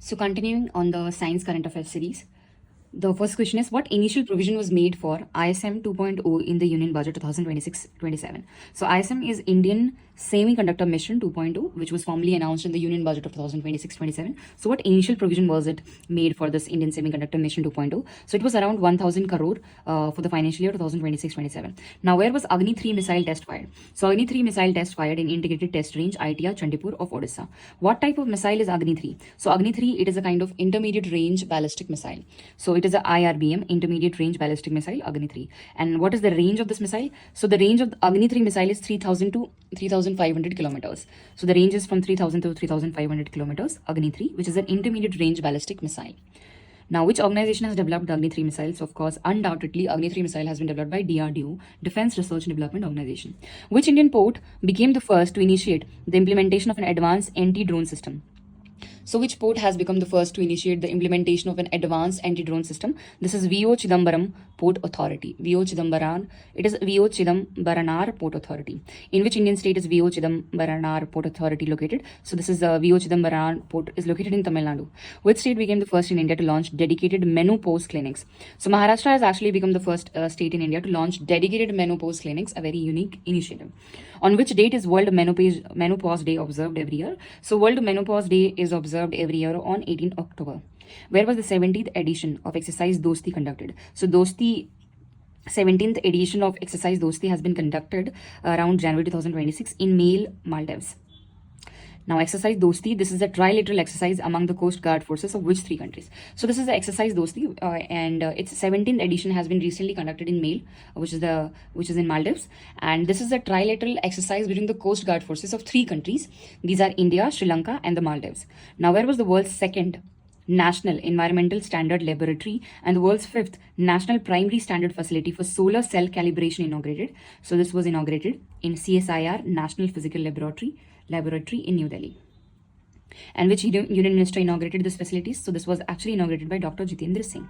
So continuing on the science current affairs series, the first question is what initial provision was made for ISM 2.0 in the Union Budget 2026-27? So ISM is Indian Semiconductor Mission 2.0, which was formally announced in the Union Budget of 2026-27. So what initial provision was it made for this Indian Semiconductor Mission 2.0? So it was around 1,000 crore for the financial year 2026-27. Now where was Agni 3 missile test fired? So Agni 3 missile test fired in Integrated Test Range ITR Chandipur of Odisha. What type of missile is Agni 3? So Agni 3, it is a kind of intermediate range ballistic missile. So it is a IRBM, intermediate range ballistic missile, Agni 3. And what is the range of this missile? So the range of the Agni 3 missile is 3,000 to 3,500 kilometers. So the range is from 3,000 to 3,500 kilometers, Agni 3, which is an intermediate range ballistic missile. Now, which organization has developed the Agni 3 missiles? Of course, undoubtedly, Agni 3 missile has been developed by DRDO, Defense Research and Development Organization. Which Indian port became the first to initiate the implementation of an advanced anti-drone system? So which port has become the first to initiate the implementation of an advanced anti-drone system? This is VO Chidambaram Port Authority. VO Chidambaran. It is VO Chidambaranar Port Authority. In which Indian state is VO Chidambaranar Port Authority located? So this is VO Chidambaran Port is located in Tamil Nadu. Which state became the first in India to launch dedicated menopause clinics? So Maharashtra has actually become the first state in India to launch dedicated menopause clinics, a very unique initiative. On which date is World Menopause Day observed every year? So World Menopause Day is observed every year on 18th October. Where was the 17th edition of Exercise Dosti conducted? So Dosti 17th edition of Exercise Dosti has been conducted around January 2026 in Male, Maldives. Now, Exercise Dosti, this is a trilateral exercise among the Coast Guard forces of which three countries? So this is the Exercise Dosti, and its 17th edition has been recently conducted in Male, which is in Maldives, and this is a trilateral exercise between the Coast Guard forces of three countries. These are India, Sri Lanka, and the Maldives. Now, where was the world's second National Environmental Standard Laboratory and the world's fifth National Primary Standard Facility for Solar Cell Calibration inaugurated? So this was inaugurated in CSIR, National Physical Laboratory in New Delhi. And which Union Minister inaugurated this facilities? So this was actually inaugurated by Dr. Jitendra Singh.